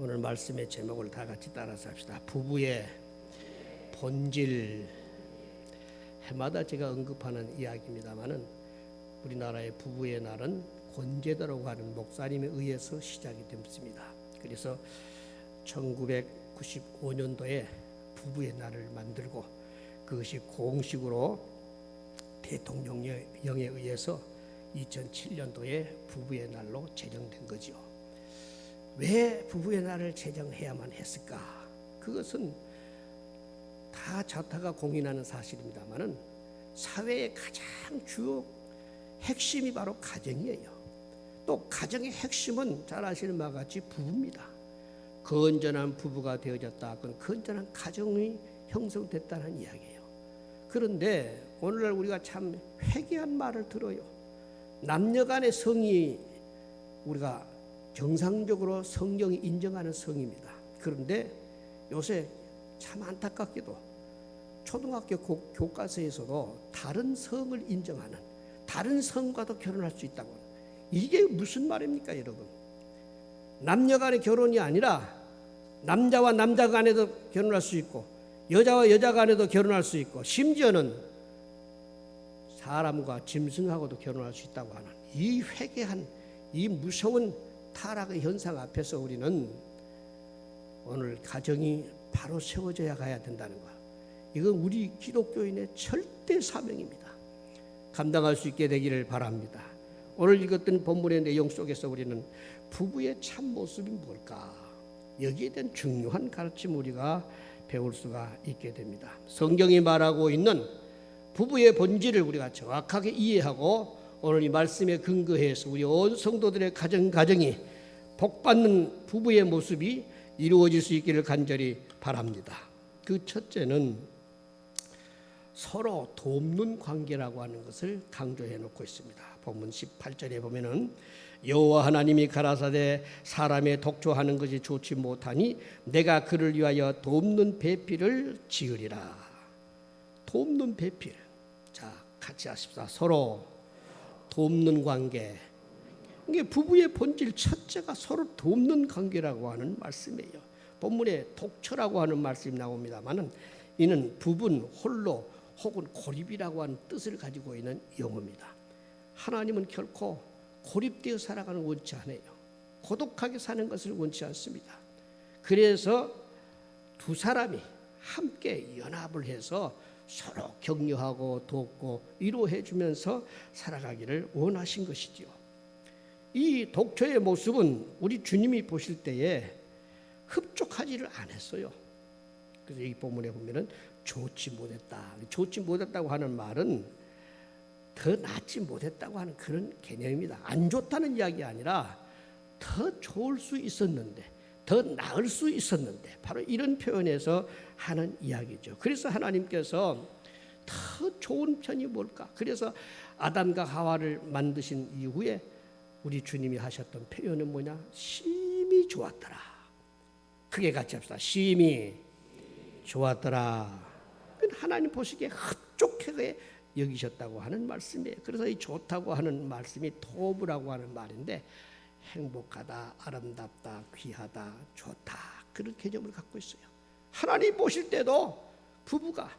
오늘 말씀의 제목을 다 같이 따라서 합시다. 부부의 본질. 해마다 제가 언급하는 이야기입니다마는 우리나라의 부부의 날은 권제도라고 하는 목사님에 의해서 시작이 됐습니다. 그래서 1995년도에 부부의 날을 만들고 그것이 공식으로 대통령령에 의해서 2007년도에 부부의 날로 제정된 거죠. 왜 부부의 날을 제정해야만 했을까? 그것은 다 자타가 공인하는 사실입니다만은 사회의 가장 주요 핵심이 바로 가정이에요. 또 가정의 핵심은 잘 아시는 바와 같이 부부입니다. 건전한 부부가 되어졌다. 그건 건전한 가정이 형성됐다는 이야기예요. 그런데 오늘날 우리가 참 회개한 말을 들어요. 남녀 간의 성이 우리가 정상적으로 성경이 인정하는 성입니다. 그런데 요새 참 안타깝게도 초등학교 교과서에서도 다른 성을 인정하는, 다른 성과도 결혼할 수 있다고. 이게 무슨 말입니까, 여러분? 남녀 간의 결혼이 아니라 남자와 남자 간에도 결혼할 수 있고 여자와 여자 간에도 결혼할 수 있고 심지어는 사람과 짐승하고도 결혼할 수 있다고 하는 이 회개한 이 무서운 타락의 현상 앞에서 우리는 오늘 가정이 바로 세워져야 가야 된다는 것. 이건 우리 기독교인의 절대 사명입니다. 감당할 수 있게 되기를 바랍니다. 오늘 읽었던 본문의 내용 속에서 우리는 부부의 참 모습이 뭘까? 여기에 대한 중요한 가르침 우리가 배울 수가 있게 됩니다. 성경이 말하고 있는 부부의 본질을 우리가 정확하게 이해하고 오늘 이 말씀에 근거해서 우리 온 성도들의 가정이 복받는 부부의 모습이 이루어질 수 있기를 간절히 바랍니다. 그 첫째는 서로 돕는 관계라고 하는 것을 강조해 놓고 있습니다. 본문 18절에 보면은 여호와 하나님이 가라사대 사람의 독초하는 것이 좋지 못하니 내가 그를 위하여 돕는 배필을 지으리라. 돕는 배필. 자, 같이 하십시다. 서로 돕는 관계. 이게 부부의 본질 첫째가 서로 돕는 관계라고 하는 말씀이에요. 본문에 독처라고 하는 말씀이 나옵니다만은 이는 부분, 홀로 혹은 고립이라고 하는 뜻을 가지고 있는 용어입니다. 하나님은 결코 고립되어 살아가는 원치 않아요. 고독하게 사는 것을 원치 않습니다. 그래서 두 사람이 함께 연합을 해서 서로 격려하고 돕고 위로해 주면서 살아가기를 원하신 것이지요. 이 독초의 모습은 우리 주님이 보실 때에 흡족하지를 않았어요. 그래서 이 본문에 보면은 좋지 못했다. 좋지 못했다고 하는 말은 더 낫지 못했다고 하는 그런 개념입니다. 안 좋다는 이야기 아니라 더 좋을 수 있었는데, 더 나을 수 있었는데, 바로 이런 표현에서 하는 이야기죠. 그래서 하나님께서 더 좋은 편이 뭘까? 그래서 아담과 하와를 만드신 이후에 우리 주님이 하셨던 표현은 뭐냐? 심히 좋았더라. 크게 같이 합시다. 심히 좋았더라. 하나님 보시기에 흡족하게 여기셨다고 하는 말씀이에요. 그래서 이 좋다고 하는 말씀이 토브라고 하는 말인데 행복하다, 아름답다, 귀하다, 좋다, 그런 개념을 갖고 있어요. 하나님 보실 때도 부부가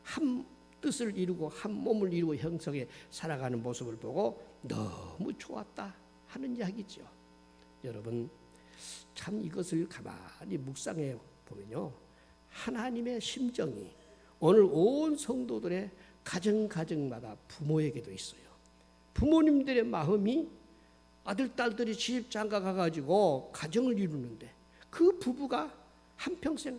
한 뜻을 이루고 한 몸을 이루고 형성해 살아가는 모습을 보고 너무 좋았다 하는 이야기죠. 여러분 참 이것을 가만히 묵상해 보면요, 하나님의 심정이 오늘 온 성도들의 가정마다 부모에게도 있어요. 부모님들의 마음이 아들 딸들이 시집 장가 가가지고 가정을 이루는데 그 부부가 한평생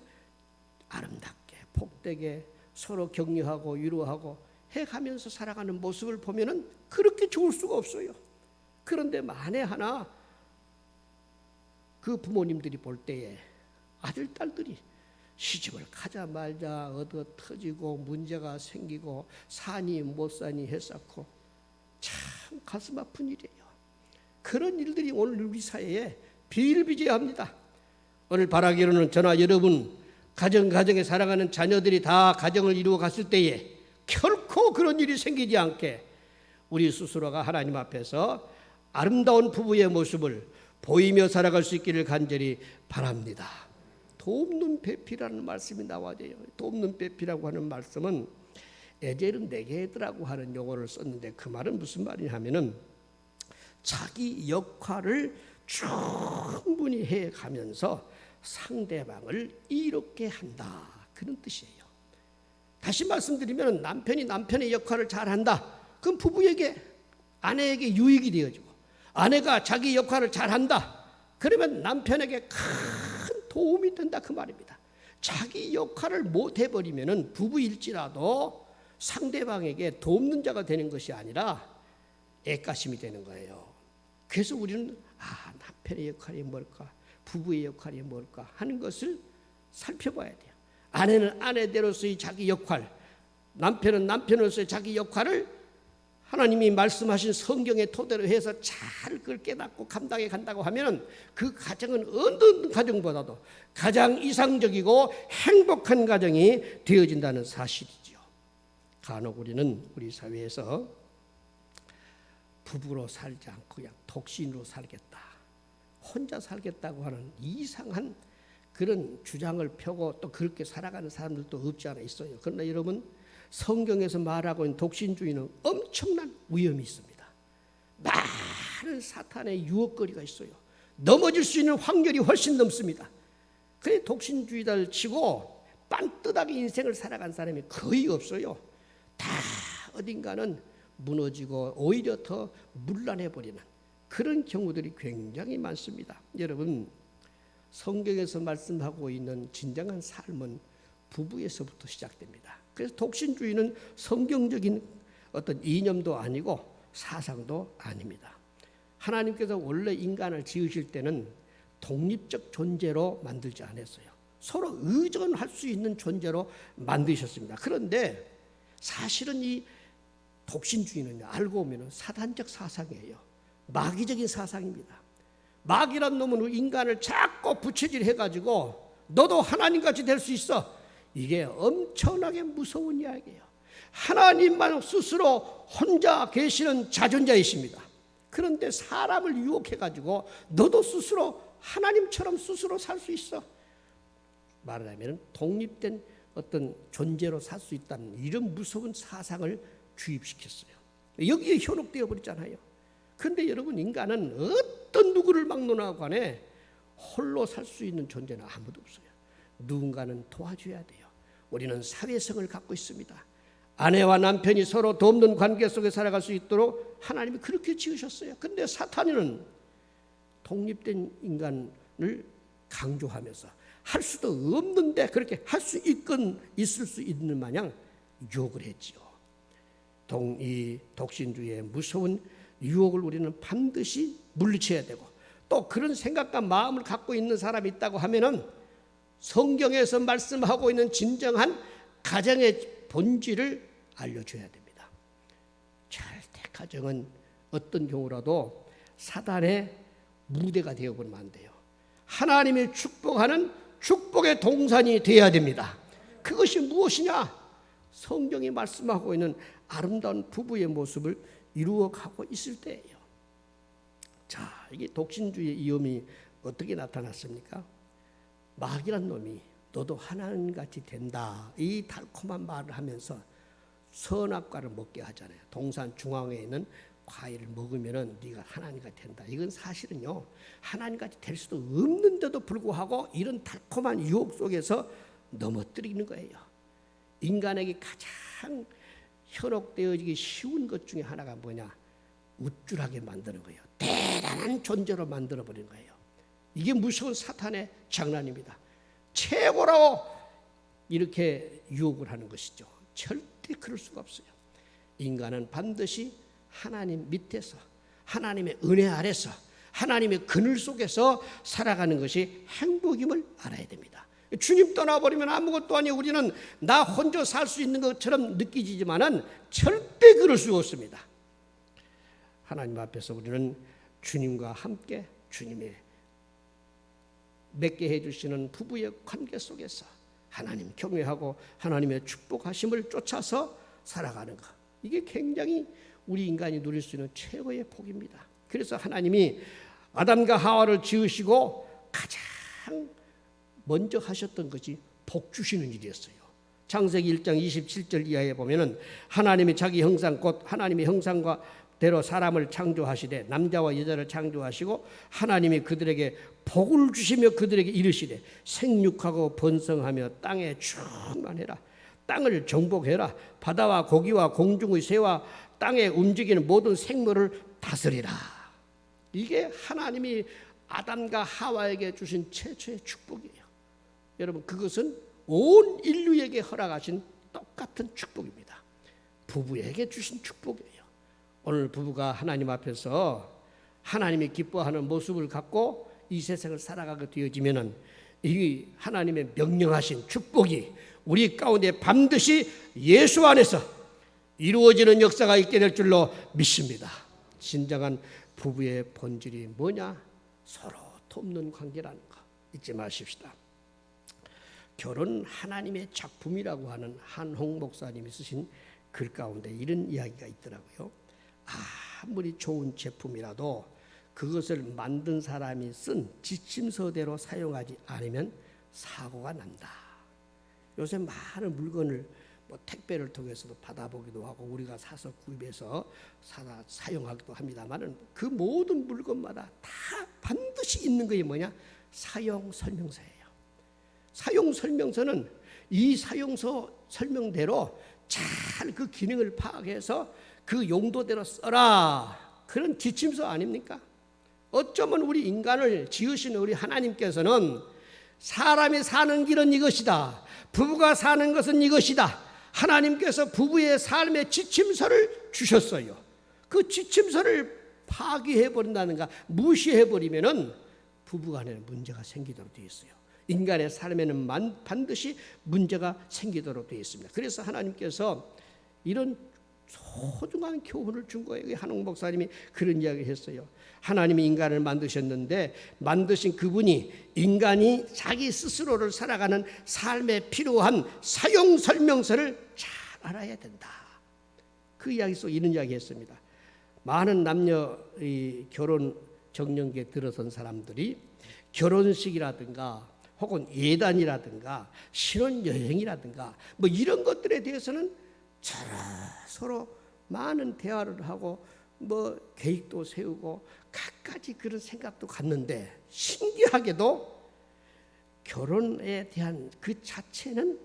아름답게 복되게 서로 격려하고 위로하고 해가면서 살아가는 모습을 보면은 그렇게 좋을 수가 없어요. 그런데 만에 하나 그 부모님들이 볼 때에 아들 딸들이 시집을 가자 말자 얻어 터지고 문제가 생기고 사니 못 사니 했었고 참 가슴 아픈 일이에요. 그런 일들이 오늘 우리 사회에 비일비재합니다. 오늘 바라기로는 저나 여러분 가정에 살아가는 자녀들이 다 가정을 이루어 갔을 때에 결코 그런 일이 생기지 않게 우리 스스로가 하나님 앞에서 아름다운 부부의 모습을 보이며 살아갈 수 있기를 간절히 바랍니다. 돕는 배필이라는 말씀이 나와야 돼요. 돕는 배필이라고 하는 말씀은 에젤은 네게드라고 하는 용어를 썼는데 그 말은 무슨 말이냐면은 자기 역할을 충분히 해가면서 상대방을 이롭게 한다, 그런 뜻이에요. 다시 말씀드리면 남편이 남편의 역할을 잘한다, 그럼 부부에게, 아내에게 유익이 되어지고, 아내가 자기 역할을 잘한다, 그러면 남편에게 큰 도움이 된다, 그 말입니다. 자기 역할을 못 해버리면 부부일지라도 상대방에게 돕는 자가 되는 것이 아니라 애가심이 되는 거예요. 그래서 우리는 남편의 역할이 뭘까, 부부의 역할이 뭘까 하는 것을 살펴봐야 돼요. 아내는 아내대로서의 자기 역할, 남편은 남편으로서의 자기 역할을 하나님이 말씀하신 성경의 토대로 해서 잘 그걸 깨닫고 감당해 간다고 하면 그 가정은 어느 가정보다도 가장 이상적이고 행복한 가정이 되어진다는 사실이죠. 간혹 우리는 우리 사회에서 부부로 살지 않고 그냥 독신으로 살겠다, 혼자 살겠다고 하는 이상한 그런 주장을 펴고 또 그렇게 살아가는 사람들도 없지 않아 있어요. 그러나 여러분, 성경에서 말하고 있는 독신주의는 엄청난 위험이 있습니다. 많은 사탄의 유혹거리가 있어요. 넘어질 수 있는 확률이 훨씬 넘습니다. 그래 독신주의자를 치고 빤듯하게 인생을 살아간 사람이 거의 없어요. 다 어딘가는 무너지고 오히려 더 문란해버리는 그런 경우들이 굉장히 많습니다. 여러분, 성경에서 말씀하고 있는 진정한 삶은 부부에서부터 시작됩니다. 그래서 독신주의는 성경적인 어떤 이념도 아니고 사상도 아닙니다. 하나님께서 원래 인간을 지으실 때는 독립적 존재로 만들지 않았어요. 서로 의존할 수 있는 존재로 만드셨습니다. 그런데 사실은 이 독신주의는 알고 보면 사단적 사상이에요. 마귀적인 사상입니다. 마귀란 놈은 인간을 자꾸 부채질 해가지고 너도 하나님같이 될 수 있어, 이게 엄청나게 무서운 이야기예요. 하나님만 스스로 혼자 계시는 자존자이십니다. 그런데 사람을 유혹해가지고 너도 스스로 하나님처럼 스스로 살 수 있어, 말하자면 독립된 어떤 존재로 살 수 있다는 이런 무서운 사상을 주입시켰어요. 여기에 현혹되어 버렸잖아요. 그런데 여러분, 인간은 어떤 누구를 막론하고 간에 홀로 살 수 있는 존재는 아무도 없어요. 누군가는 도와줘야 돼요. 우리는 사회성을 갖고 있습니다. 아내와 남편이 서로 돕는 관계 속에 살아갈 수 있도록 하나님이 그렇게 지으셨어요. 그런데 사탄은 독립된 인간을 강조하면서 할 수도 없는데 그렇게 할 수 있을 수 있는 마냥 유혹을 했지요. 이 독신주의의 무서운 유혹을 우리는 반드시 물리쳐야 되고, 또 그런 생각과 마음을 갖고 있는 사람이 있다고 하면은 성경에서 말씀하고 있는 진정한 가정의 본질을 알려줘야 됩니다. 절대 가정은 어떤 경우라도 사단의 무대가 되어버리면 안 돼요. 하나님이 축복하는 축복의 동산이 되어야 됩니다. 그것이 무엇이냐? 성경이 말씀하고 있는 아름다운 부부의 모습을 이루어가고 있을 때예요. 자, 이게 독신주의의 위험이 어떻게 나타났습니까? 마귀란 놈이 너도 하나님같이 된다, 이 달콤한 말을 하면서 선악과를 먹게 하잖아요. 동산 중앙에 있는 과일을 먹으면 네가 하나님같이 된다. 이건 사실은요, 하나님같이 될 수도 없는데도 불구하고 이런 달콤한 유혹 속에서 넘어뜨리는 거예요. 인간에게 가장 현혹되어지기 쉬운 것 중에 하나가 뭐냐? 우쭐하게 만드는 거예요. 대단한 존재로 만들어버리는 거예요. 이게 무서운 사탄의 장난입니다. 최고라고 이렇게 유혹을 하는 것이죠. 절대 그럴 수가 없어요. 인간은 반드시 하나님 밑에서, 하나님의 은혜 아래서, 하나님의 그늘 속에서 살아가는 것이 행복임을 알아야 됩니다. 주님 떠나버리면 아무것도 아니에요. 우리는 나 혼자 살 수 있는 것처럼 느끼지만은 절대 그럴 수가 없습니다. 하나님 앞에서 우리는 주님과 함께 주님의 맺게 해주시는 부부의 관계 속에서 하나님 경외하고 하나님의 축복하심을 쫓아서 살아가는 것, 이게 굉장히 우리 인간이 누릴 수 있는 최고의 복입니다. 그래서 하나님이 아담과 하와를 지으시고 가장 먼저 하셨던 것이 복 주시는 일이었어요. 창세기 1장 27절 이하에 보면은 하나님이 자기 형상 곧 하나님의 형상과 대로 사람을 창조하시되 남자와 여자를 창조하시고 하나님이 그들에게 복을 주시며 그들에게 이르시되 생육하고 번성하며 땅에 충만해라. 땅을 정복해라. 바다와 고기와 공중의 새와 땅에 움직이는 모든 생물을 다스리라. 이게 하나님이 아담과 하와에게 주신 최초의 축복이에요. 여러분, 그것은 온 인류에게 허락하신 똑같은 축복입니다. 부부에게 주신 축복이에요. 오늘 부부가 하나님 앞에서 하나님이 기뻐하는 모습을 갖고 이 세상을 살아가게 되어지면은 이 하나님의 명령하신 축복이 우리 가운데 반드시 예수 안에서 이루어지는 역사가 있게 될 줄로 믿습니다. 진정한 부부의 본질이 뭐냐? 서로 돕는 관계라는 거 잊지 마십시다. 결혼 하나님의 작품이라고 하는 한홍 목사님이 쓰신 글 가운데 이런 이야기가 있더라고요. 아무리 좋은 제품이라도 그것을 만든 사람이 쓴 지침서대로 사용하지 않으면 사고가 난다. 요새 많은 물건을 택배를 통해서도 받아보기도 하고 우리가 사서 구입해서 사용하기도 합니다만 그 모든 물건마다 다 반드시 있는 것이 뭐냐? 사용 설명서예요. 사용 설명서는 이 사용서 설명대로 잘 그 기능을 파악해서 그 용도대로 써라. 그런 지침서 아닙니까? 어쩌면 우리 인간을 지으신 우리 하나님께서는 사람이 사는 길은 이것이다. 부부가 사는 것은 이것이다. 하나님께서 부부의 삶의 지침서를 주셨어요. 그 지침서를 파기해버린다든가 무시해버리면은 부부간에 문제가 생기도록 되어 있어요. 인간의 삶에는 반드시 문제가 생기도록 되어 있습니다. 그래서 하나님께서 이런 소중한 교훈을 준 거예요. 한홍 목사님이 그런 이야기를 했어요. 하나님이 인간을 만드셨는데 만드신 그분이 인간이 자기 스스로를 살아가는 삶에 필요한 사용 설명서를 잘 알아야 된다. 그 이야기 속에 이런 이야기 했습니다. 많은 남녀 결혼 정년기에 들어선 사람들이 결혼식이라든가 혹은 예단이라든가 신혼여행이라든가 뭐 이런 것들에 대해서는 서로 많은 대화를 하고 뭐 계획도 세우고 갖가지 그런 생각도 갖는데 신기하게도 결혼에 대한 그 자체는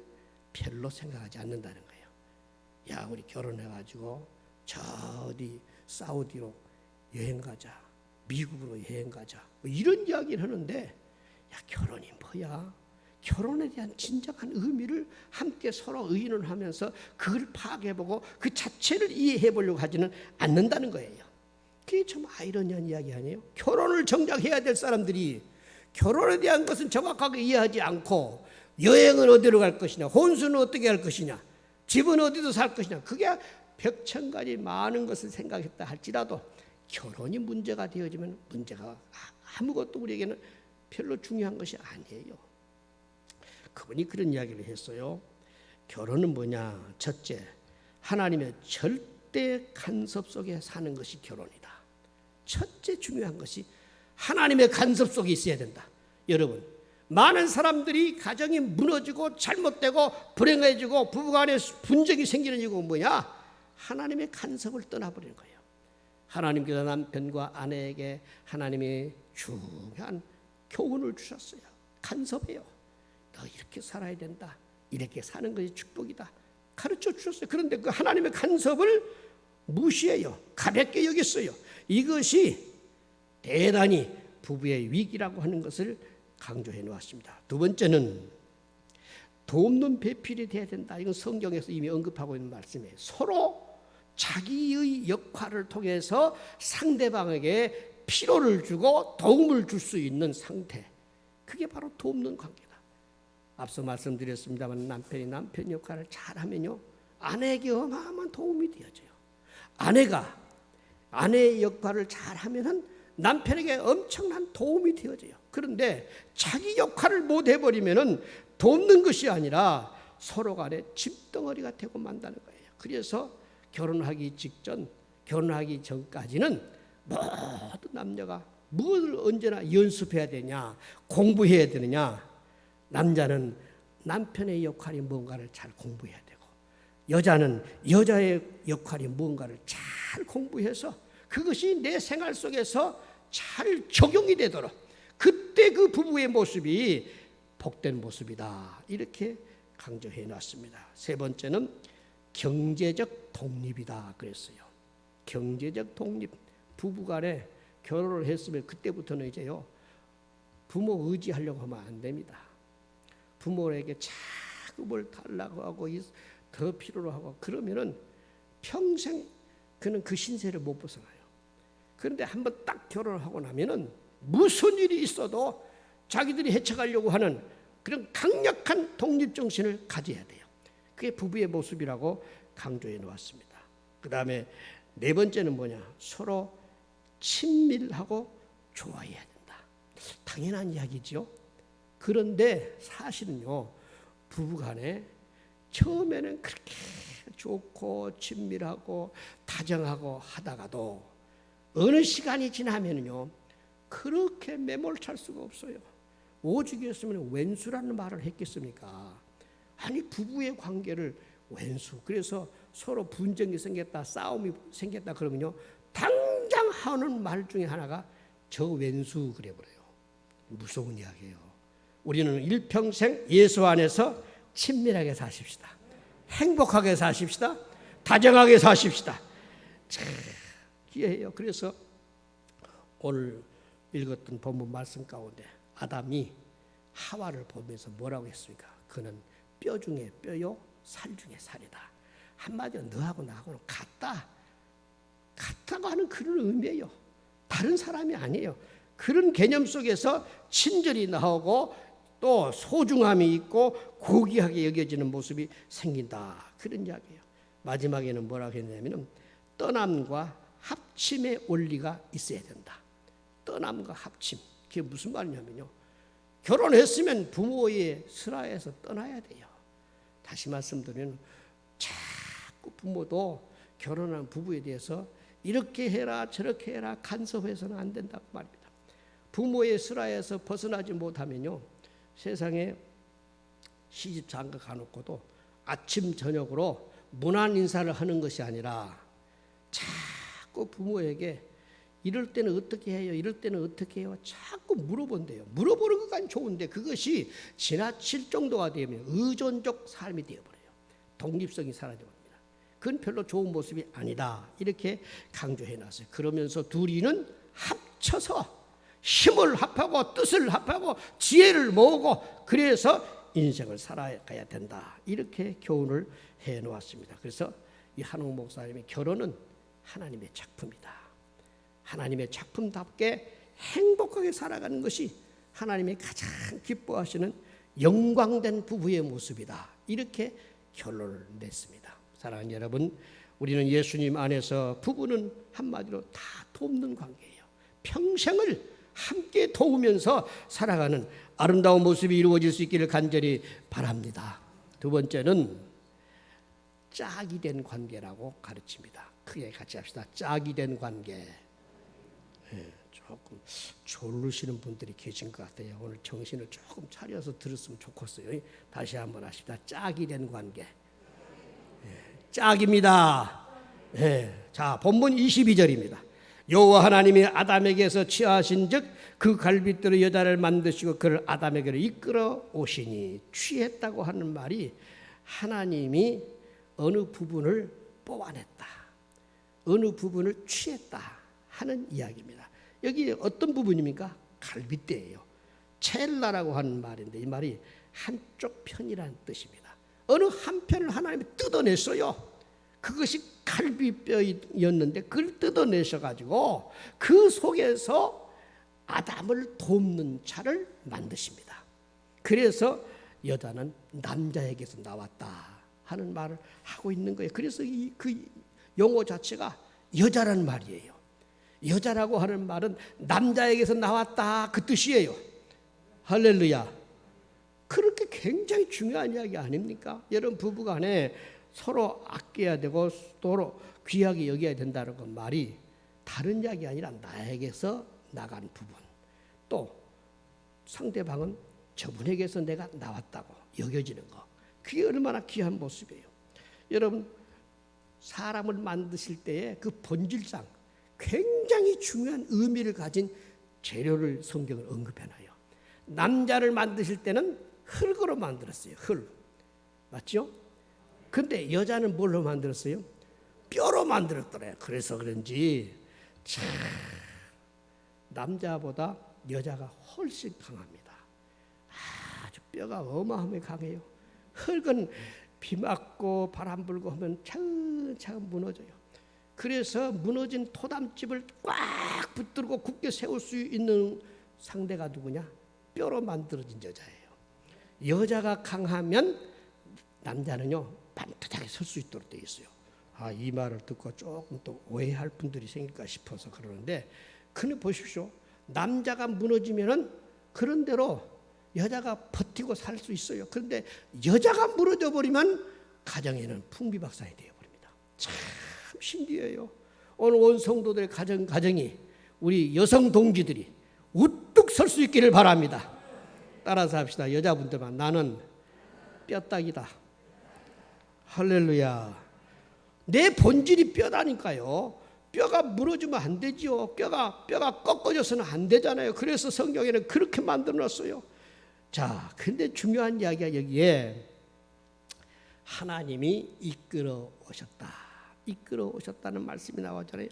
별로 생각하지 않는다는 거예요. 야, 우리 결혼해가지고 저 어디 사우디로 여행 가자, 미국으로 여행 가자 뭐 이런 이야기를 하는데 야, 결혼이 뭐야? 결혼에 대한 진정한 의미를 함께 서로 의논하면서 그걸 파악해보고 그 자체를 이해해보려고 하지는 않는다는 거예요. 그게 참 아이러니한 이야기 아니에요? 결혼을 정작 해야 될 사람들이 결혼에 대한 것은 정확하게 이해하지 않고 여행은 어디로 갈 것이냐, 혼수는 어떻게 할 것이냐, 집은 어디서 살 것이냐, 그게 백천가지 많은 것을 생각했다 할지라도 결혼이 문제가 되어지면 문제가 아무것도 우리에게는 별로 중요한 것이 아니에요. 그분이 그런 이야기를 했어요. 결혼은 뭐냐? 첫째, 하나님의 절대 간섭 속에 사는 것이 결혼이다. 첫째 중요한 것이 하나님의 간섭 속에 있어야 된다. 여러분, 많은 사람들이 가정이 무너지고 잘못되고 불행해지고 부부간에 분쟁이 생기는 이유가 뭐냐? 하나님의 간섭을 떠나버리는 거예요. 하나님께서 남편과 아내에게 하나님이 중요한 교훈을 주셨어요. 간섭해요. 너 이렇게 살아야 된다. 이렇게 사는 것이 축복이다. 가르쳐 주셨어요. 그런데 그 하나님의 간섭을 무시해요. 가볍게 여겼어요. 이것이 대단히 부부의 위기라고 하는 것을 강조해 놓았습니다. 두 번째는 돕는 배필이 돼야 된다. 이건 성경에서 이미 언급하고 있는 말씀이에요. 서로 자기의 역할을 통해서 상대방에게 필요를 주고 도움을 줄 수 있는 상태, 그게 바로 돕는 관계다. 앞서 말씀드렸습니다만 남편이 남편 역할을 잘하면요 아내에게 어마어마한 도움이 되어져요. 아내가 아내의 역할을 잘하면은 남편에게 엄청난 도움이 되어져요. 그런데 자기 역할을 못 해버리면은 돕는 것이 아니라 서로 간에 짐덩어리가 되고 만다는 거예요. 그래서 결혼하기 직전, 결혼하기 전까지는 모든 남녀가 뭘 언제나 연습해야 되냐, 공부해야 되느냐. 남자는 남편의 역할이 뭔가를 잘 공부해야 되고, 여자는 여자의 역할이 뭔가를 잘 공부해서 그것이 내 생활 속에서 잘 적용이 되도록, 그때 그 부부의 모습이 복된 모습이다, 이렇게 강조해 놨습니다. 세 번째는 경제적 독립이다 그랬어요. 경제적 독립. 부부간에 결혼을 했으면 그때부터는 이제요, 부모 의지하려고 하면 안 됩니다. 부모에게 자꾸 뭘 달라고 하고 더 필요로 하고 그러면은 평생 그는 그 신세를 못 벗어나요. 그런데 한번 딱 결혼을 하고 나면은 무슨 일이 있어도 자기들이 헤쳐가려고 하는 그런 강력한 독립정신을 가져야 돼요. 그게 부부의 모습이라고 강조해 놓았습니다. 그 다음에 네 번째는 뭐냐? 서로 친밀하고 좋아해야 된다. 당연한 이야기죠. 그런데 사실은요, 부부간에 처음에는 그렇게 좋고 친밀하고 다정하고 하다가도 어느 시간이 지나면요, 그렇게 매몰찰 수가 없어요. 오죽이었으면 왼수라는 말을 했겠습니까? 아니, 부부의 관계를 왼수. 그래서 서로 분쟁이 생겼다, 싸움이 생겼다 그러면요, 당장 하는 말 중에 하나가 저 왼수 그래버려요. 무서운 이야기예요. 우리는 일평생 예수 안에서 친밀하게 사십시다. 행복하게 사십시다. 다정하게 사십시다. 참 기회예요. 그래서 오늘 읽었던 본문 말씀 가운데 아담이 하와를 보면서 뭐라고 했습니까? 그는 뼈 중에 뼈요, 살 중에 살이다. 한마디로 너하고 나하고는 같다고 하는 그런 의미예요. 다른 사람이 아니에요. 그런 개념 속에서 친절이 나오고 또 소중함이 있고 고귀하게 여겨지는 모습이 생긴다, 그런 이야기예요. 마지막에는 뭐라고 했냐면 떠남과 합침의 원리가 있어야 된다. 떠남과 합침, 그게 무슨 말이냐면요, 결혼했으면 부모의 슬하에서 떠나야 돼요. 다시 말씀드리면 자꾸 부모도 결혼한 부부에 대해서 이렇게 해라 저렇게 해라 간섭해서는 안 된다고 말입니다. 부모의 슬하에서 벗어나지 못하면요, 세상에 시집 장가 가놓고도 아침 저녁으로 문안 인사를 하는 것이 아니라 자꾸 부모에게 이럴 때는 어떻게 해요? 이럴 때는 어떻게 해요? 자꾸 물어본대요. 물어보는 것까지 좋은데 그것이 지나칠 정도가 되면 의존적 삶이 되어버려요. 독립성이 사라져버립니다. 그건 별로 좋은 모습이 아니다, 이렇게 강조해 놨어요. 그러면서 둘이는 합쳐서 힘을 합하고 뜻을 합하고 지혜를 모으고 그래서 인생을 살아가야 된다, 이렇게 교훈을 해 놓았습니다. 그래서 이 한옥 목사님의 결혼은 하나님의 작품이다. 하나님의 작품답게 행복하게 살아가는 것이 하나님이 가장 기뻐하시는 영광된 부부의 모습이다, 이렇게 결론을 냈습니다. 사랑하는 여러분, 우리는 예수님 안에서 부부는 한마디로 다 돕는 관계예요. 평생을 함께 도우면서 살아가는 아름다운 모습이 이루어질 수 있기를 간절히 바랍니다. 두 번째는 짝이 된 관계라고 가르칩니다. 크게 같이 합시다. 짝이 된 관계. 조금 졸르시는 분들이 계신 것 같아요. 오늘 정신을 조금 차려서 들었으면 좋겠어요. 다시 한번 하십시다. 짝이 된 관계. 짝입니다. 자, 본문 22절입니다. 여호와 하나님이 아담에게서 취하신즉 그 갈빗대로 여자를 만드시고 그를 아담에게로 이끌어 오시니, 취했다고 하는 말이 하나님이 어느 부분을 뽑아냈다, 어느 부분을 취했다 하는 이야기입니다. 여기 어떤 부분입니까? 갈빗대예요. 첼라라고 하는 말인데 이 말이 한쪽 편이라는 뜻입니다. 어느 한 편을 하나님이 뜯어냈어요. 그것이 갈비뼈였는데 그걸 뜯어내셔가지고 그 속에서 아담을 돕는 자를 만드십니다. 그래서 여자는 남자에게서 나왔다 하는 말을 하고 있는 거예요. 그래서 그 용어 자체가 여자라는 말이에요. 여자라고 하는 말은 남자에게서 나왔다 그 뜻이에요. 할렐루야. 그렇게 굉장히 중요한 이야기 아닙니까? 여러분, 부부간에 서로 아껴야 되고 서로 귀하게 여겨야 된다는 건 말이 다른 이야기 아니라 나에게서 나간 부분, 또 상대방은 저분에게서 내가 나왔다고 여겨지는 거, 그게 얼마나 귀한 모습이에요. 여러분, 사람을 만드실 때에 그 본질상 굉장히 중요한 의미를 가진 재료를 성경을 언급해놔요. 남자를 만드실 때는 흙으로 만들었어요. 흙, 맞죠? 근데 여자는 뭘로 만들었어요? 뼈로 만들었더래요. 그래서 그런지 참 남자보다 여자가 훨씬 강합니다. 아주 뼈가 어마어마하게 강해요. 흙은 비 맞고 바람 불고 하면 차근차근 무너져요. 그래서 무너진 토담집을 꽉 붙들고 굳게 세울 수 있는 상대가 누구냐? 뼈로 만들어진 여자예요. 여자가 강하면 남자는요 반듯하게 설 수 있도록 되어 있어요. 이 말을 듣고 조금 또 오해할 분들이 생길까 싶어서 그러는데, 근데 보십시오. 남자가 무너지면은 그런 대로 여자가 버티고 살 수 있어요. 그런데 여자가 무너져 버리면 가정에는 풍비박산이 되어 버립니다. 참 신기해요. 오늘 온 성도들의 가정이 우리 여성 동지들이 우뚝 설 수 있기를 바랍니다. 따라서 합시다. 여자분들만, 나는 뼈다귀다. 할렐루야. 내 본질이 뼈다니까요. 뼈가 무너지면 안 되지요. 뼈가 꺾어져서는 안 되잖아요. 그래서 성경에는 그렇게 만들어 놨어요. 자, 근데 중요한 이야기가 여기에 하나님이 이끌어 오셨다. 이끌어 오셨다는 말씀이 나오잖아요.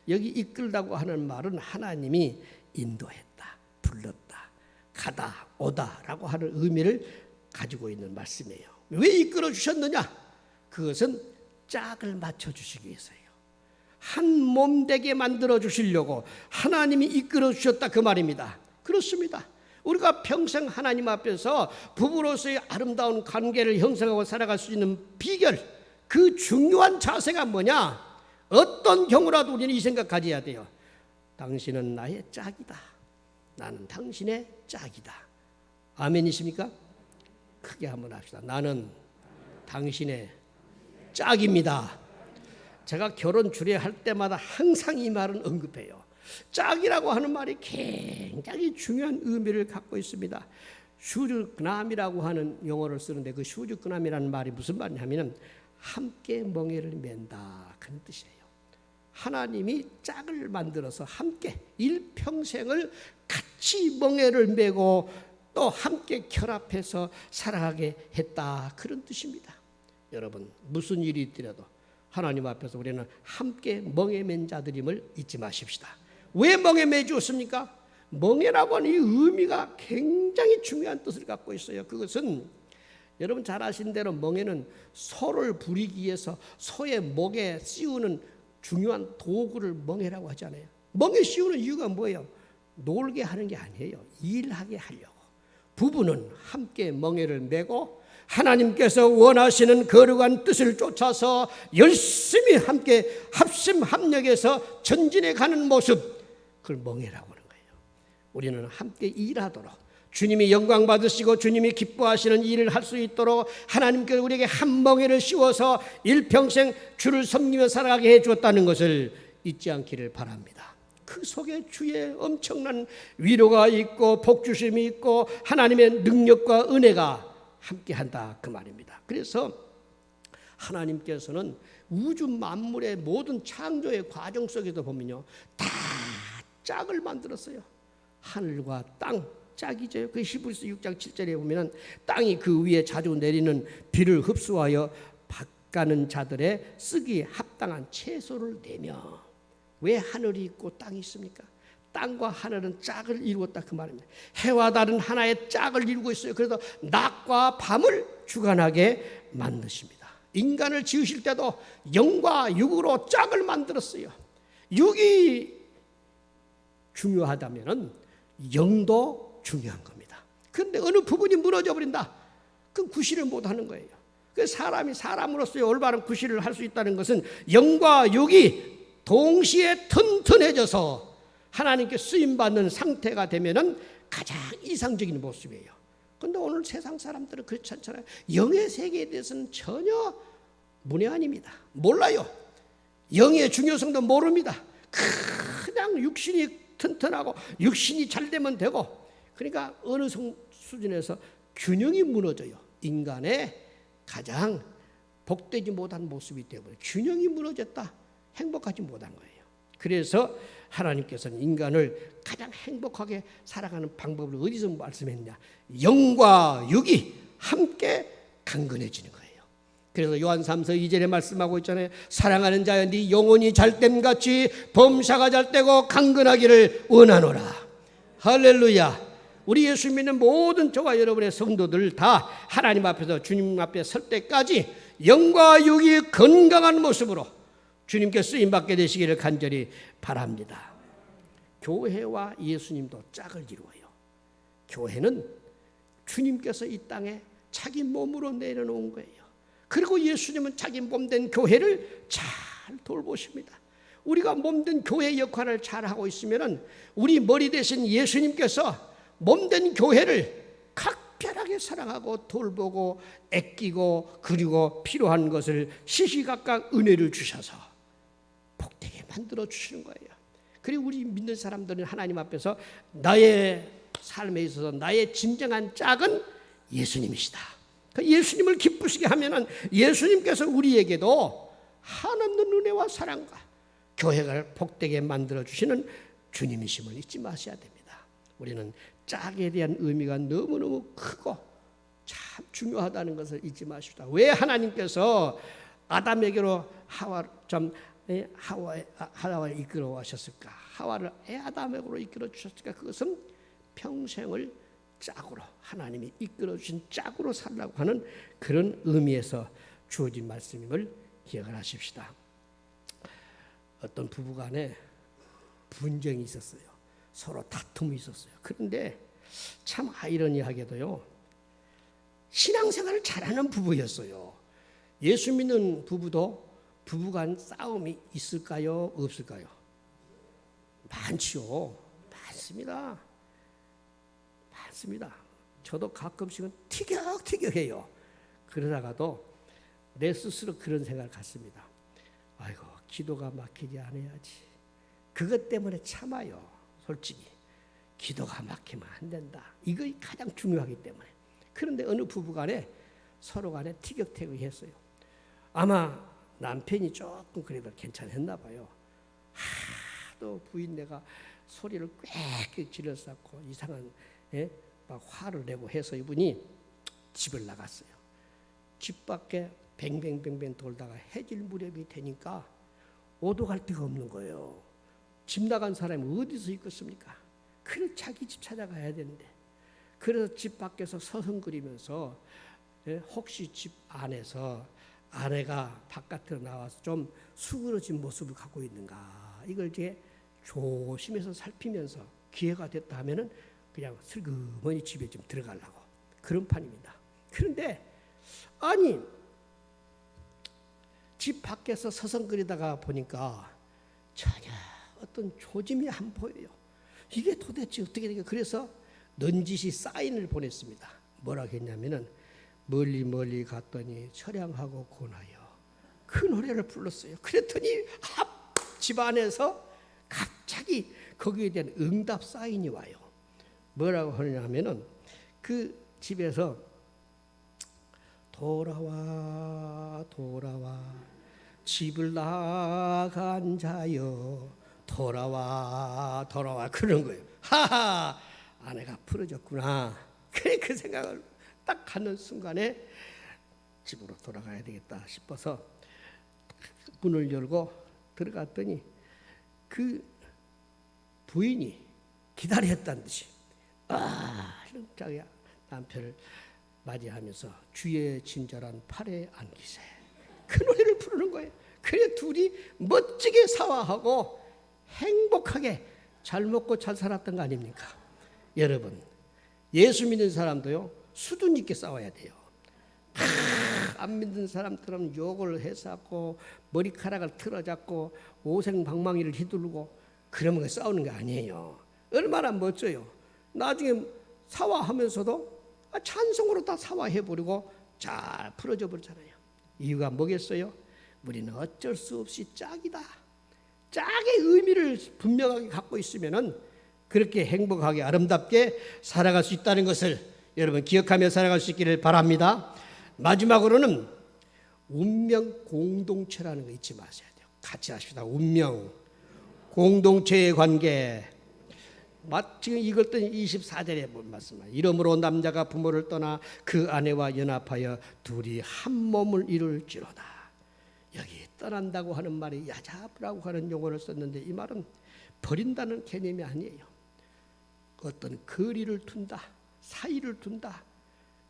여기 이끌다고 하는 말은 하나님이 인도했다, 불렀다, 가다, 오다라고 하는 의미를 가지고 있는 말씀이에요. 왜 이끌어 주셨느냐? 그것은 짝을 맞춰 주시기 위해서예요. 한 몸 되게 만들어 주시려고 하나님이 이끌어 주셨다, 그 말입니다. 그렇습니다. 우리가 평생 하나님 앞에서 부부로서의 아름다운 관계를 형성하고 살아갈 수 있는 비결, 그 중요한 자세가 뭐냐? 어떤 경우라도 우리는 이 생각 가져야 돼요. 당신은 나의 짝이다. 나는 당신의 짝이다. 아멘이십니까? 크게 한번 합시다. 나는 당신의 짝입니다. 제가 결혼 주례할 때마다 항상 이 말은 언급해요. 짝이라고 하는 말이 굉장히 중요한 의미를 갖고 있습니다. 슈즈그남이라고 하는 용어를 쓰는데, 그 슈즈그남이라는 말이 무슨 말이냐면 함께 멍에를 맨다, 그런 뜻이에요. 하나님이 짝을 만들어서 함께 일평생을 같이 멍에를 메고 또 함께 결합해서 살아가게 했다, 그런 뜻입니다. 여러분, 무슨 일이 있더라도 하나님 앞에서 우리는 함께 멍에 맨 자들임을 잊지 마십시다. 왜 멍에 매 주었습니까? 멍에라고 하는 이 의미가 굉장히 중요한 뜻을 갖고 있어요. 그것은 여러분 잘 아신 대로 멍에는 소를 부리기 위해서 소의 목에 씌우는 중요한 도구를 멍에라고 하잖아요. 멍에 씌우는 이유가 뭐예요? 놀게 하는 게 아니에요. 일하게 하려고. 부부는 함께 멍에를 메고 하나님께서 원하시는 거룩한 뜻을 쫓아서 열심히 함께 합심합력해서 전진해 가는 모습, 그걸 멍에라고 하는 거예요. 우리는 함께 일하도록, 주님이 영광 받으시고 주님이 기뻐하시는 일을 할 수 있도록 하나님께서 우리에게 한 멍에를 씌워서 일평생 주를 섬기며 살아가게 해 주었다는 것을 잊지 않기를 바랍니다. 그 속에 주의 엄청난 위로가 있고 복주심이 있고 하나님의 능력과 은혜가 함께한다, 그 말입니다. 그래서 하나님께서는 우주 만물의 모든 창조의 과정 속에도 보면요, 다 짝을 만들었어요. 하늘과 땅 짝이죠. 그 히브리서 6장 7절에 보면 땅이 그 위에 자주 내리는 비를 흡수하여 밭가는 자들의 쓰기 합당한 채소를 내며. 왜 하늘이 있고 땅이 있습니까? 땅과 하늘은 짝을 이루었다, 그 말입니다. 해와 달은 하나의 짝을 이루고 있어요. 그래서 낮과 밤을 주관하게 만드십니다. 인간을 지으실 때도 영과 육으로 짝을 만들었어요. 육이 중요하다면 영도 중요한 겁니다. 그런데 어느 부분이 무너져 버린다, 그럼 구실을 못하는 거예요. 그 사람이 사람으로서의 올바른 구실을 할 수 있다는 것은 영과 육이 동시에 튼튼해져서 하나님께 쓰임받는 상태가 되면은 가장 이상적인 모습이에요. 그런데 오늘 세상 사람들은 그렇지 않잖아요. 영의 세계에 대해서는 전혀 문외한입니다. 몰라요. 영의 중요성도 모릅니다. 그냥 육신이 튼튼하고 육신이 잘 되면 되고, 그러니까 어느 수준에서 균형이 무너져요. 인간의 가장 복되지 못한 모습이 되어버려요. 균형이 무너졌다. 행복하지 못한 거예요. 그래서 하나님께서는 인간을 가장 행복하게 살아가는 방법을 어디서 말씀했냐? 영과 육이 함께 강건해지는 거예요. 그래서 요한 3서 2절에 말씀하고 있잖아요. 사랑하는 자여 네 영혼이 잘됨 같이 범사가 잘되고 강건하기를 원하노라. 할렐루야. 우리 예수 믿는 모든 저와 여러분의 성도들 다 하나님 앞에서 주님 앞에 설 때까지 영과 육이 건강한 모습으로 주님께 쓰임받게 되시기를 간절히 바랍니다. 교회와 예수님도 짝을 이루어요. 교회는 주님께서 이 땅에 자기 몸으로 내려놓은 거예요. 그리고 예수님은 자기 몸된 교회를 잘 돌보십니다. 우리가 몸된 교회 역할을 잘하고 있으면 우리 머리 대신 예수님께서 몸된 교회를 각별하게 사랑하고 돌보고 아끼고 그리고 필요한 것을 시시각각 은혜를 주셔서 복되게 만들어 주시는 거예요. 그리고 우리 믿는 사람들은 하나님 앞에서 나의 삶에 있어서 나의 진정한 짝은 예수님이시다. 예수님을 기쁘시게 하면은 예수님께서 우리에게도 한없는 은혜와 사랑과 교회를 복되게 만들어 주시는 주님이심을 잊지 마셔야 됩니다. 우리는 짝에 대한 의미가 너무너무 크고 참 중요하다는 것을 잊지 마십시다. 왜 하나님께서 아담에게로 하와를 이끌어 가셨을까? 하와를 아담에게로 이끌어 주셨을까? 그것은 평생을 짝으로 하나님이 이끌어 주신 짝으로 살라고 하는 그런 의미에서 주어진 말씀임을 기억을 하십시다. 어떤 부부간에 분쟁이 있었어요. 서로 다툼이 있었어요. 그런데 참 아이러니하게도요, 신앙생활을 잘하는 부부였어요. 예수 믿는 부부도 부부간 싸움이 있을까요? 없을까요? 많지요. 많습니다. 많습니다. 저도 가끔씩은 티격태격해요. 그러다가도 내 스스로 그런 생각을 갖습니다. 아이고, 기도가 막히지 않아야지. 그것 때문에 참아요. 솔직히 기도가 막히면 안 된다. 이거 가장 중요하기 때문에. 그런데 어느 부부간에 서로 간에 티격태격했어요. 아마 남편이 조금 그래도 괜찮았나 봐요. 하도 부인네가 소리를 꽥꽥 질렀었고 이상한 막 화를 내고 해서 이분이 집을 나갔어요. 집 밖에 뱅뱅뱅뱅 돌다가 해질 무렵이 되니까 오도 갈 데가 없는 거예요. 집 나간 사람이 어디서 있겠습니까? 그래 자기 집 찾아가야 되는데, 그래서 집 밖에서 서성거리면서 혹시 집 안에서 아내가 바깥으로 나와서 좀 수그러진 모습을 갖고 있는가, 이걸 이제 조심해서 살피면서 기회가 됐다 하면은 그냥 슬그머니 집에 좀 들어가려고 그런 판입니다. 그런데 아니 집 밖에서 서성거리다가 보니까 전혀 어떤 조짐이 안 보여요. 이게 도대체 어떻게 되게. 그래서 넌지시 사인을 보냈습니다. 뭐라고 했냐면은 멀리 멀리 갔더니 처량하고 고나여, 그 노래를 불렀어요. 그랬더니 집 안에서 갑자기 거기에 대한 응답 사인이 와요. 뭐라고 하냐면은 그 집에서 돌아와 돌아와 집을 나간 자여 돌아와 돌아와, 그런 거예요. 하하, 아내가 풀어졌구나. 그 생각을 딱 하는 순간에 집으로 돌아가야 되겠다 싶어서 문을 열고 들어갔더니 그 부인이 기다렸다는 듯이 자기 남편을 맞이하면서 주의 친절한 팔에 안기세, 그 노래를 부르는 거예요. 그래 둘이 멋지게 사화하고 행복하게 잘 먹고 잘 살았던 거 아닙니까? 여러분, 예수 믿는 사람도요 수준 있게 싸워야 돼요. 안 믿는 사람처럼 욕을 해서고 머리카락을 틀어잡고 오생방망이를 휘두르고 그러면 싸우는 게 아니에요. 얼마나 멋져요. 나중에 사화하면서도 찬송으로 다 사화해버리고 잘 풀어져 버리잖아요. 이유가 뭐겠어요? 우리는 어쩔 수 없이 짝이다. 짝의 의미를 분명하게 갖고 있으면은 그렇게 행복하게 아름답게 살아갈 수 있다는 것을 여러분 기억하며 살아갈 수 있기를 바랍니다. 마지막으로는 운명 공동체라는 거 잊지 마셔야 돼요. 같이 하십시다. 운명 공동체의 관계. 지금 읽었던 24절에 본 말씀입니다. 이러므로 남자가 부모를 떠나 그 아내와 연합하여 둘이 한 몸을 이룰지로다. 여기 떠난다고 하는 말이 야잡으라고 하는 용어를 썼는데 이 말은 버린다는 개념이 아니에요. 어떤 거리를 둔다, 사이를 둔다.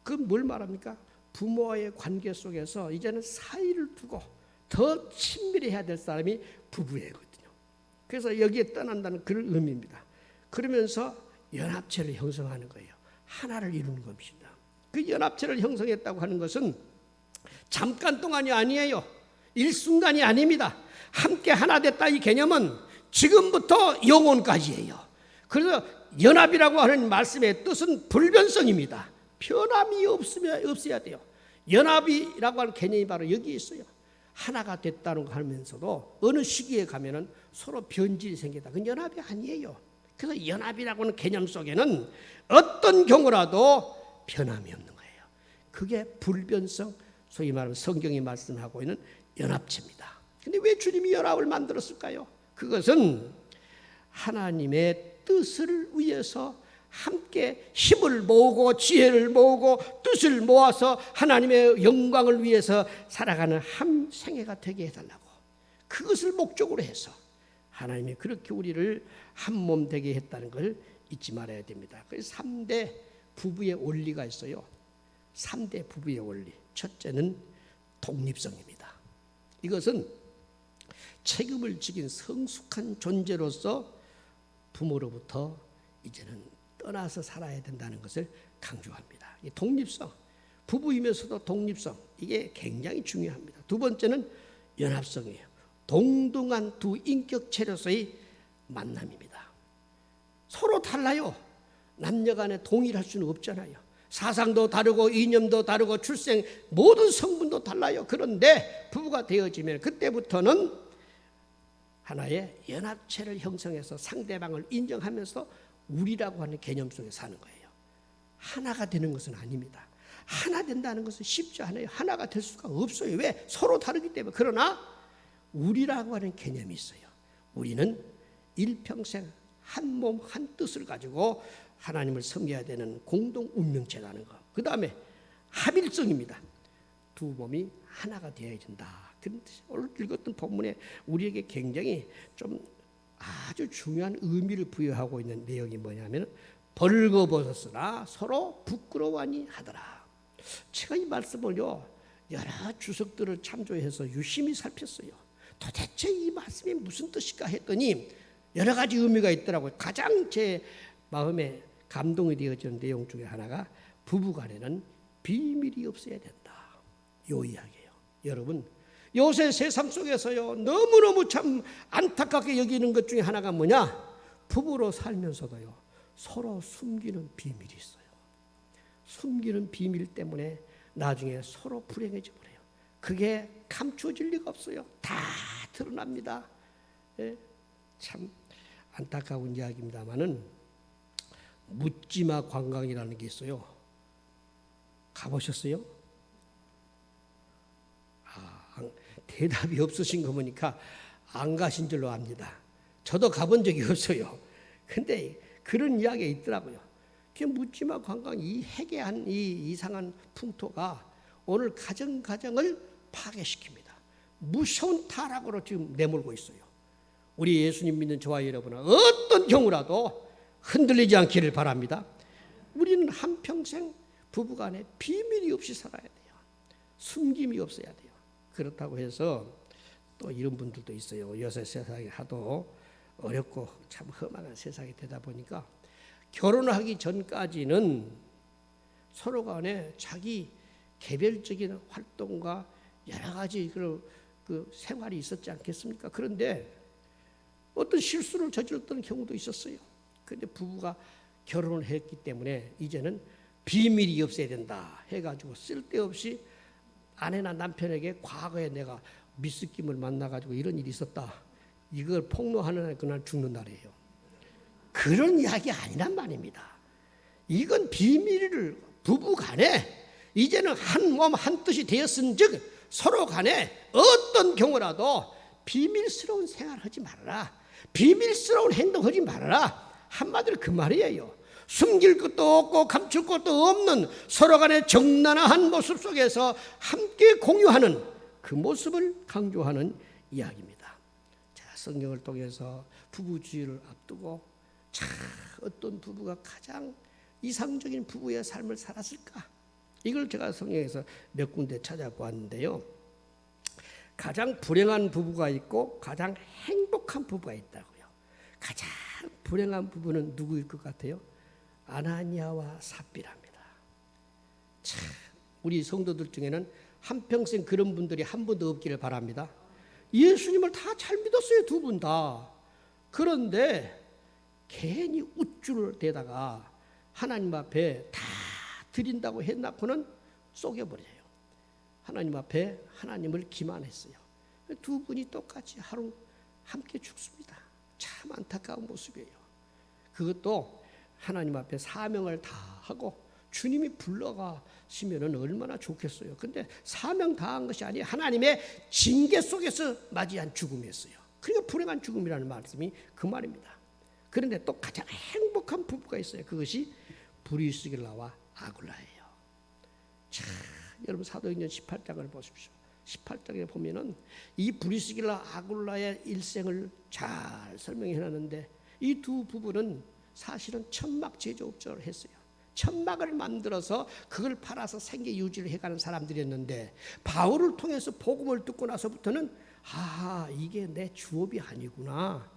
그건 뭘 말합니까? 부모와의 관계 속에서 이제는 사이를 두고 더 친밀해야 될 사람이 부부애거든요. 그래서 여기에 떠난다는 그런 의미입니다. 그러면서 연합체를 형성하는 거예요. 하나를 이루는 것입니다. 그 연합체를 형성했다고 하는 것은 잠깐 동안이 아니에요. 일순간이 아닙니다. 함께 하나 됐다 이 개념은 지금부터 영원까지예요. 그래서 연합이라고 하는 말씀의 뜻은 불변성입니다. 변함이 없어야 돼요. 연합이라고 하는 개념이 바로 여기 있어요. 하나가 됐다는 거 하면서도 어느 시기에 가면은 서로 변질이 생기다. 그건 연합이 아니에요. 그래서 연합이라고 하는 개념 속에는 어떤 경우라도 변함이 없는 거예요. 그게 불변성, 소위 말하면 성경이 말씀하고 있는 연합체입니다. 근데 왜 주님이 연합을 만들었을까요? 그것은 하나님의 뜻을 위해서 함께 힘을 모으고 지혜를 모으고 뜻을 모아서 하나님의 영광을 위해서 살아가는 한 생애가 되게 해달라고, 그것을 목적으로 해서 하나님이 그렇게 우리를 한 몸 되게 했다는 걸 잊지 말아야 됩니다. 그래서 3대 부부의 원리가 있어요. 3대 부부의 원리. 첫째는 독립성입니다. 이것은 책임을 지긴 성숙한 존재로서 부모로부터 이제는 떠나서 살아야 된다는 것을 강조합니다. 이 독립성, 부부이면서도 독립성, 이게 굉장히 중요합니다. 두 번째는 연합성이에요. 동등한 두 인격체로서의 만남입니다. 서로 달라요. 남녀 간에 동일할 수는 없잖아요. 사상도 다르고 이념도 다르고 출생 모든 성분도 달라요. 그런데 부부가 되어지면 그때부터는 하나의 연합체를 형성해서 상대방을 인정하면서 우리라고 하는 개념 속에 사는 거예요. 하나가 되는 것은 아닙니다. 하나 된다는 것은 쉽지 않아요. 하나가 될 수가 없어요. 왜? 서로 다르기 때문에. 그러나 우리라고 하는 개념이 있어요. 우리는 일평생 한 몸 한 뜻을 가지고 하나님을 섬겨야 되는 공동 운명체라는 것. 그 다음에 합일성입니다. 두 몸이 하나가 되어야 된다. 그런 뜻이 오늘 읽었던 본문에 우리에게 굉장히 좀 아주 중요한 의미를 부여하고 있는 내용이 뭐냐면 벌거벗었으나 서로 부끄러워하니 하더라. 제가 이 말씀을요 여러 주석들을 참조해서 유심히 살폈어요. 도대체 이 말씀이 무슨 뜻일까 했더니 여러 가지 의미가 있더라고요. 가장 제 마음에 감동이 되어지는 내용 중에 하나가 부부간에는 비밀이 없어야 된다. 요 이야기예요. 여러분 요새 세상 속에서요 너무너무 참 안타깝게 여기는 것 중에 하나가 뭐냐? 부부로 살면서도요 서로 숨기는 비밀이 있어요. 숨기는 비밀 때문에 나중에 서로 불행해져 버려요. 그게 감추어질 리가 없어요. 다 드러납니다. 예? 참 안타까운 이야기입니다만은 묻지마 관광이라는 게 있어요. 가보셨어요? 대답이 없으신 거 보니까 안 가신 줄로 압니다. 저도 가본 적이 없어요. 근데 그런 이야기가 있더라고요. 그 묻지마 관광, 이 해괴한 이 이상한 풍토가 오늘 가정을 파괴시킵니다. 무서운 타락으로 지금 내몰고 있어요. 우리 예수님 믿는 저와 여러분은 어떤 경우라도 흔들리지 않기를 바랍니다. 우리는 한평생 부부간에 비밀이 없이 살아야 돼요. 숨김이 없어야 돼요. 그렇다고 해서 또 이런 분들도 있어요. 요새 세상이 하도 어렵고 참 험한 세상이 되다 보니까 결혼하기 전까지는 서로 간에 자기 개별적인 활동과 여러 가지 그 생활이 있었지 않겠습니까? 그런데 어떤 실수를 저질렀던 경우도 있었어요. 그런데 부부가 결혼을 했기 때문에 이제는 비밀이 없어야 된다 해가지고 쓸데없이 아내나 남편에게 과거에 내가 미스김을 만나가지고 이런 일이 있었다, 이걸 폭로하는 날 그날 죽는 날이에요. 그런 이야기 아니란 말입니다. 이건 비밀을 부부 간에 이제는 한 몸 한 뜻이 되었은즉 서로 간에 어떤 경우라도 비밀스러운 생활하지 말아라. 비밀스러운 행동하지 말아라. 한마디로 그 말이에요. 숨길 것도 없고 감출 것도 없는 서로 간의 정나라한 모습 속에서 함께 공유하는 그 모습을 강조하는 이야기입니다. 자, 성경을 통해서 부부주의를 앞두고 자, 어떤 부부가 가장 이상적인 부부의 삶을 살았을까? 이걸 제가 성경에서 몇 군데 찾아보았는데요. 가장 불행한 부부가 있고 가장 행복한 부부가 있다고요. 가장 불행한 부부는 누구일 것 같아요? 아나니아와 삽비라입니다. 참, 우리 성도들 중에는 한평생 그런 분들이 한 분도 없기를 바랍니다. 예수님을 다 잘 믿었어요, 두 분 다. 그런데 괜히 우쭐을 대다가 하나님 앞에 다 드린다고 해놓고는 쏘겨버려요. 하나님 앞에 하나님을 기만했어요. 두 분이 똑같이 하루 함께 죽습니다. 참 안타까운 모습이에요. 그것도 하나님 앞에 사명을 다 하고 주님이 불러가시면 얼마나 좋겠어요. 근데 사명 다한 것이 아니에요. 하나님의 징계 속에서 맞이한 죽음이었어요. 그러니까 불행한 죽음이라는 말씀이 그 말입니다. 그런데 또 가장 행복한 부부가 있어요. 그것이 브리스길라와 아굴라예요. 자, 여러분 사도행전 18장을 보십시오. 18장에 보면은 이 브리스길라 아굴라의 일생을 잘 설명해 놨는데 이 두 부부는 사실은 천막 제조업자를 했어요. 천막을 만들어서 그걸 팔아서 생계 유지를 해가는 사람들이었는데 바울을 통해서 복음을 듣고 나서부터는 이게 내 주업이 아니구나.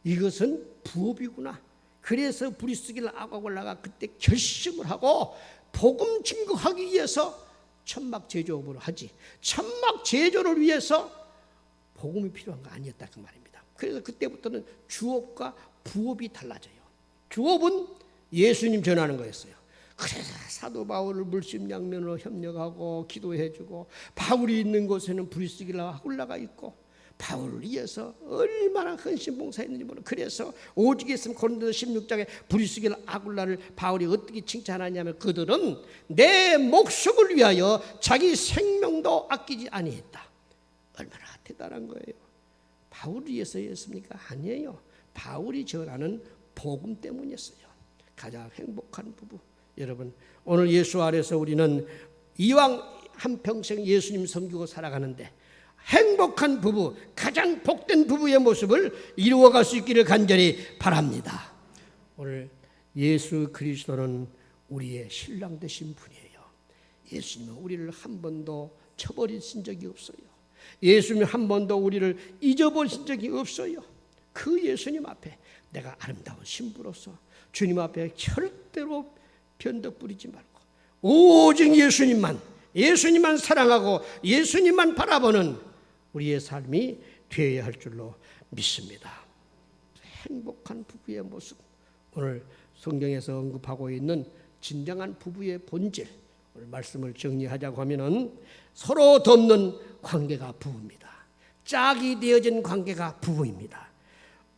이것은 부업이구나. 그래서 브리스길라 아굴라가 그때 결심을 하고 복음 증거하기 위해서 천막 제조업을 하지. 천막 제조를 위해서 복음이 필요한 거 아니었다 그 말입니다. 그래서 그때부터는 주업과 부업이 달라져요. 주업은 예수님 전하는 거였어요. 그래서 사도 바울을 물심양면으로 협력하고 기도해주고 바울이 있는 곳에는 브리스길라 아굴라가 있고 바울을 위해서 얼마나 헌신봉사했는지 모르고 그래서 오직 있으면 고린도서 16장에 브리스길라 아굴라를 바울이 어떻게 칭찬하냐면 그들은 내 목숨을 위하여 자기 생명도 아끼지 아니했다. 얼마나 대단한 거예요. 바울을 위해서였습니까? 아니에요. 바울이 전하는 복음 때문이었어요. 가장 행복한 부부. 여러분 오늘 예수 안에서 우리는 이왕 한평생 예수님 섬기고 살아가는데 행복한 부부, 가장 복된 부부의 모습을 이루어갈 수 있기를 간절히 바랍니다. 오늘 예수 그리스도는 우리의 신랑 되신 분이에요. 예수님은 우리를 한 번도 쳐버리신 적이 없어요. 예수님은 한 번도 우리를 잊어버리신 적이 없어요. 그 예수님 앞에 내가 아름다운 신부로서 주님 앞에 절대로 변덕 부리지 말고 오직 예수님만 사랑하고 예수님만 바라보는 우리의 삶이 되어야 할 줄로 믿습니다. 행복한 부부의 모습, 오늘 성경에서 언급하고 있는 진정한 부부의 본질, 오늘 말씀을 정리하자고 하면은 서로 돕는 관계가 부부입니다. 짝이 되어진 관계가 부부입니다.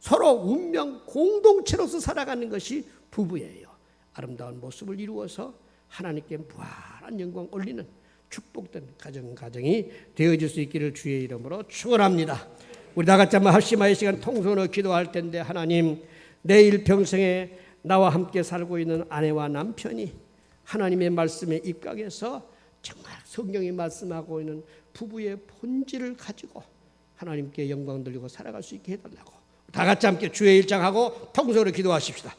서로 운명 공동체로서 살아가는 것이 부부예요. 아름다운 모습을 이루어서 하나님께 무한한 영광 올리는 축복된 가정이 되어질 수 있기를 주의 이름으로 축원합니다. 우리 다 같이 한번 합심하의 시간 통성으로 기도할 텐데 하나님 내일 평생에 나와 함께 살고 있는 아내와 남편이 하나님의 말씀에 입각해서 정말 성경이 말씀하고 있는 부부의 본질을 가지고 하나님께 영광 돌리고 살아갈 수 있게 해달라고 다 같이 함께 주의 일장하고 통성으로 기도하십시다.